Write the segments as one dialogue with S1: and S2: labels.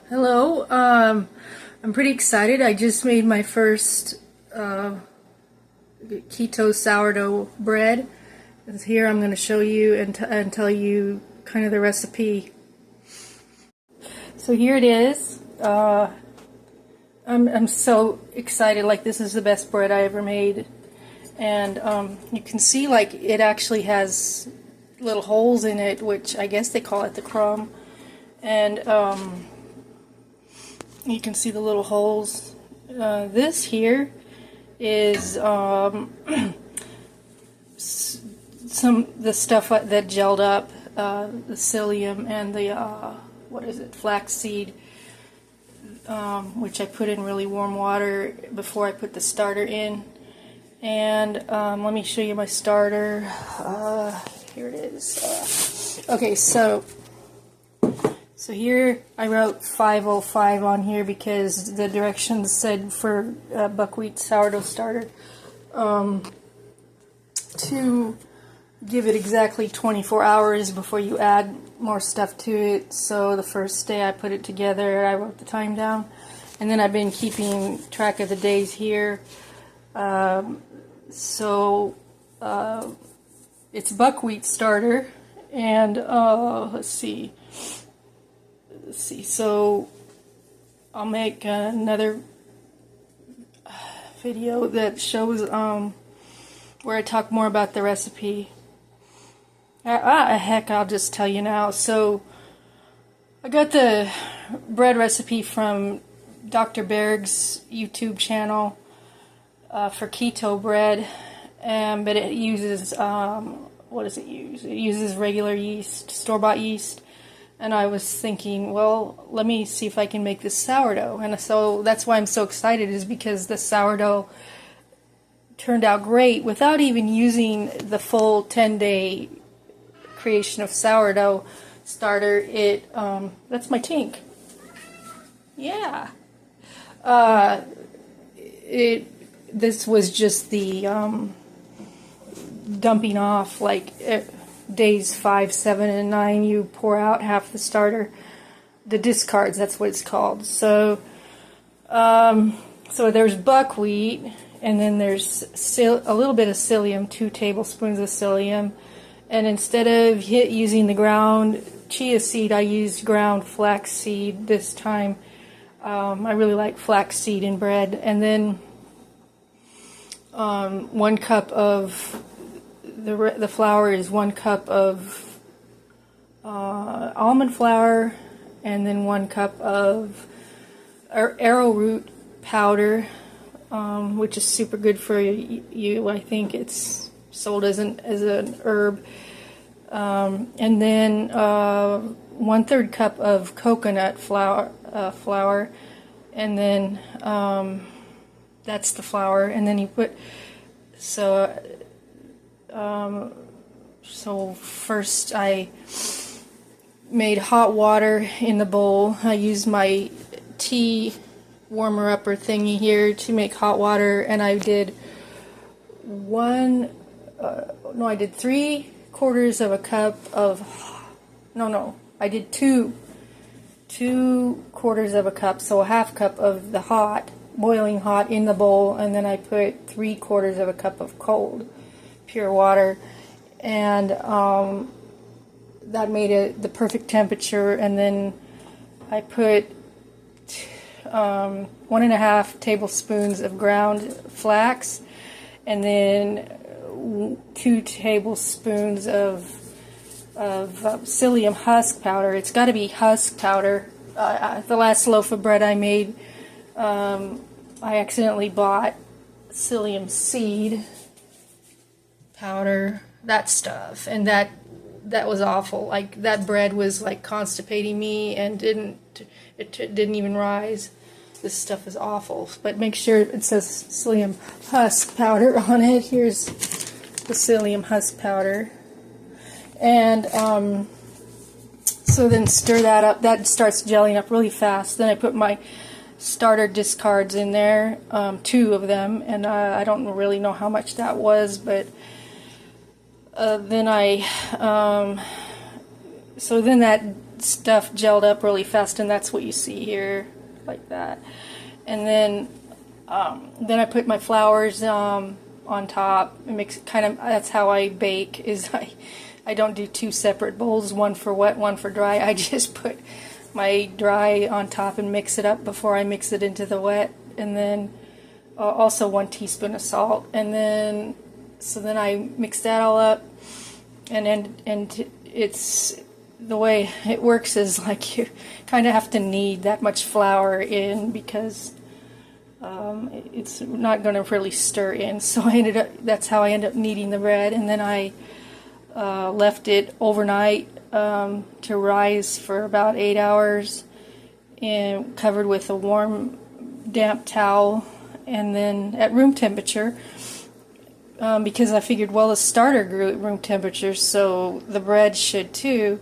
S1: Hello, I'm pretty excited. I just made my first keto sourdough bread. And here I'm going to show you and tell you kind of the recipe. So here it is. I'm so excited. Like, this is the best bread I ever made. And you can see, like, it actually has little holes in it, which I guess they call it the crumb. And you can see the little holes. This here is the stuff that gelled up, the psyllium and the what is it, flaxseed, which I put in really warm water before I put the starter in. And let me show you my starter. Here it is. Okay, so here I wrote 505 on here because the directions said for buckwheat sourdough starter to give it exactly 24 hours before you add more stuff to it. So the first day I put it together, I wrote the time down, and then I've been keeping track of the days here. It's buckwheat starter, and let's see, so I'll make another video that shows where I talk more about the recipe. Heck, I'll just tell you now. So I got the bread recipe from Dr. Berg's YouTube channel for keto bread, but it uses what does it use? It uses regular yeast, store-bought yeast. And I was thinking, well, let me see if I can make this sourdough. And so that's why I'm so excited, is because the sourdough turned out great without even using the full 10-day creation of sourdough starter. That's my tink. Yeah. This was just the dumping off, like days 5, 7, and 9, you pour out half the starter, the discards, that's what it's called. So there's buckwheat, and then there's a little bit of psyllium, 2 tablespoons of psyllium, and instead of using the ground chia seed, I used ground flaxseed this time. I really like flaxseed in bread. And then 1 cup of the flour is 1 cup of almond flour, and then 1 cup of arrowroot powder, which is super good for you. I think it's sold as an herb. And then 1/3 cup of coconut flour, and then that's the flour. And then you put so first I made hot water in the bowl. I used my tea warmer upper thingy here to make hot water, and I did 3/4 of a cup of, I did 2/4 of a cup, so a half cup of the hot, boiling hot in the bowl, and then I put 3/4 of a cup of cold pure water, and that made it the perfect temperature. And then I put 1.5 tablespoons of ground flax, and then 2 tablespoons of psyllium husk powder. It's got to be husk powder. The last loaf of bread I made, I accidentally bought psyllium seed powder, that stuff, and that was awful. Like, that bread was like constipating me, and didn't even rise. This stuff is awful. But make sure it says psyllium husk powder on it. Here's the psyllium husk powder, and so then stir that up. That starts gelling up really fast. Then I put my starter discards in there, 2 of them, and I don't really know how much that was, but then that stuff gelled up really fast, and that's what you see here, like that. And then I put my flours on top and mix it. Kind of, that's how I bake. Is I don't do two separate bowls, one for wet, one for dry. I just put my dry on top and mix it up before I mix it into the wet, and then also 1 teaspoon of salt, and then then I mix that all up, and it's the way it works is like you kind of have to knead that much flour in, because it's not going to really stir in. So that's how I ended up kneading the bread, and then I left it overnight to rise for about 8 hours, and covered with a warm, damp towel, and then at room temperature, because I figured, well, the starter grew at room temperature, so the bread should too.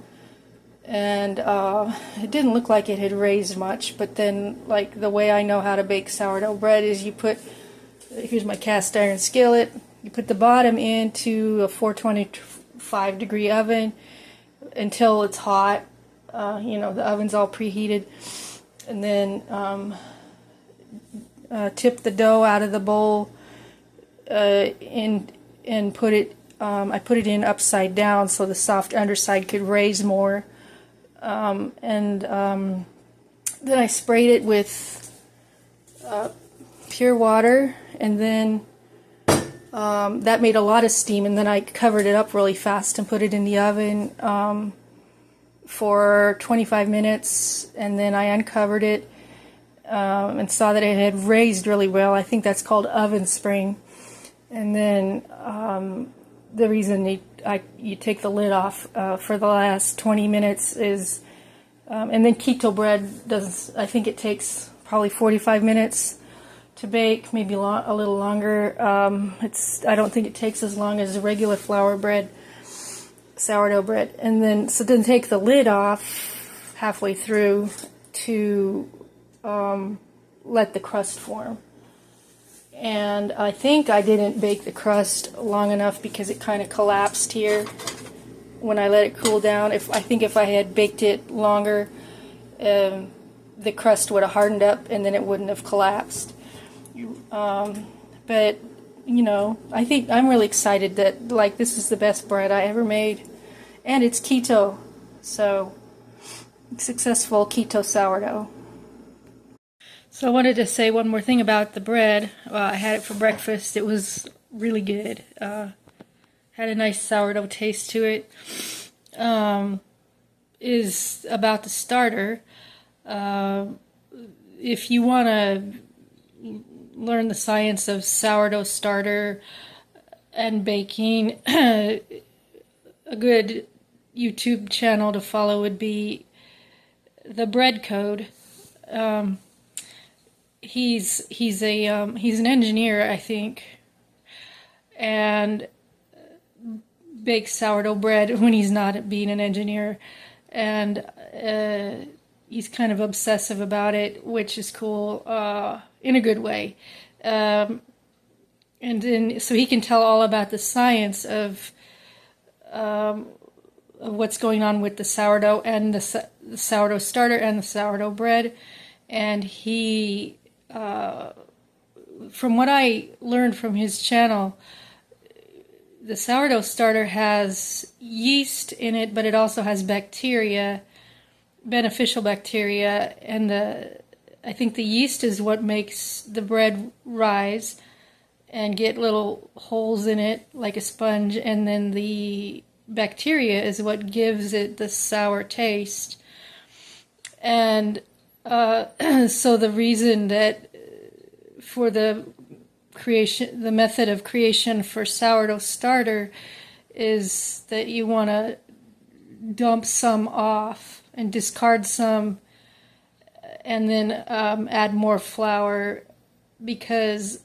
S1: And it didn't look like it had raised much, but then, like, the way I know how to bake sourdough bread is you put, here's my cast iron skillet, you put the bottom into a 425 degree oven until it's hot, you know, the oven's all preheated, and then tip the dough out of the bowl and put it, I put it in upside down so the soft underside could raise more. Then I sprayed it with pure water, and then that made a lot of steam, and then I covered it up really fast and put it in the oven for 25 minutes, and then I uncovered it and saw that it had raised really well. I think that's called oven spring. And then the reason you take the lid off for the last 20 minutes is, and then keto bread does, I think it takes probably 45 minutes to bake, maybe a little longer. I don't think it takes as long as regular flour bread, sourdough bread. And then, so then take the lid off halfway through to let the crust form. And I think I didn't bake the crust long enough because it kind of collapsed here when I let it cool down. I think if I had baked it longer, the crust would have hardened up and then it wouldn't have collapsed. But, you know, I think I'm really excited that, like, this is the best bread I ever made. And it's keto, so successful keto sourdough. So I wanted to say one more thing about the bread. I had it for breakfast. It was really good. Had a nice sourdough taste to it. Is about the starter. If you want to learn the science of sourdough starter and baking, a good YouTube channel to follow would be The Bread Code. He's an engineer, I think, and bakes sourdough bread when he's not being an engineer, and he's kind of obsessive about it, which is cool, in a good way. And then, so he can tell all about the science of what's going on with the sourdough and the sourdough starter and the sourdough bread. And he, from what I learned from his channel, the sourdough starter has yeast in it, but it also has bacteria, beneficial bacteria, and I think the yeast is what makes the bread rise and get little holes in it like a sponge, and then the bacteria is what gives it the sour taste. And so the reason that for the method of creation for sourdough starter is that you want to dump some off and discard some, and then add more flour, because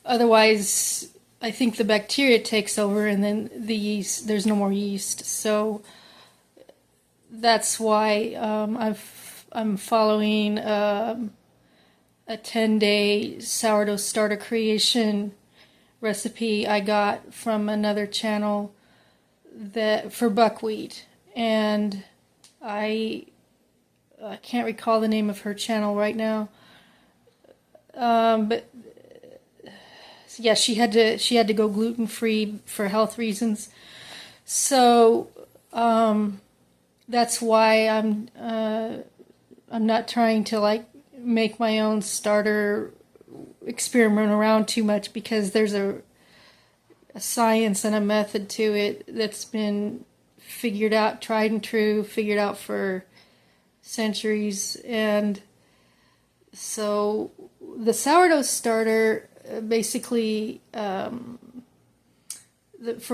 S1: otherwise I think the bacteria takes over, and then the yeast, there's no more yeast. So that's why I'm following a 10-day sourdough starter creation recipe I got from another channel that for buckwheat, and I can't recall the name of her channel right now. But yeah, she had to go gluten-free for health reasons. So that's why I'm not trying to like make my own starter, experiment around too much, because there's a science and a method to it that's been figured out, tried and true, figured out for centuries. And so the sourdough starter basically for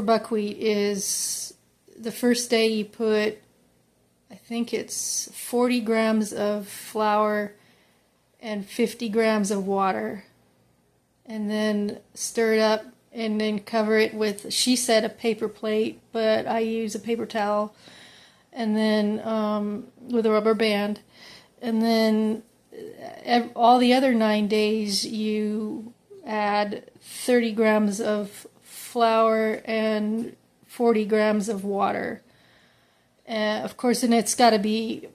S1: buckwheat is the first day you put, I think it's 40 grams of flour and 50 grams of water, and then stir it up and then cover it with, she said, a paper plate, but I use a paper towel, and then with a rubber band. And then all the other 9 days you add 30 grams of flour and 40 grams of water. Of course, and it's got to be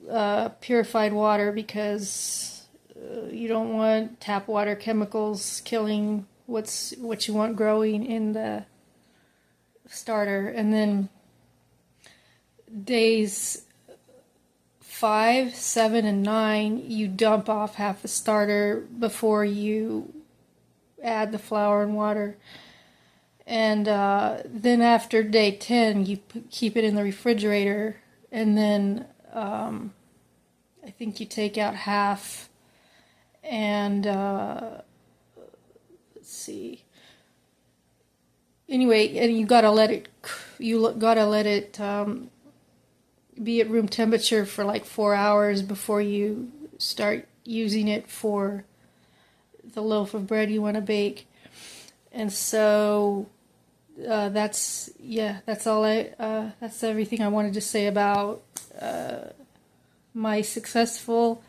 S1: purified water, because you don't want tap water chemicals killing what you want growing in the starter. And then days 5, 7, and 9, you dump off half the starter before you add the flour and water. And then after day 10, you keep it in the refrigerator, and then I think you take out half, and let's see. Anyway, and you gotta let it be at room temperature for like 4 hours before you start using it for the loaf of bread you want to bake. And so that's all that's everything I wanted to say about my successful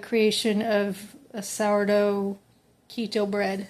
S1: creation of a sourdough keto bread.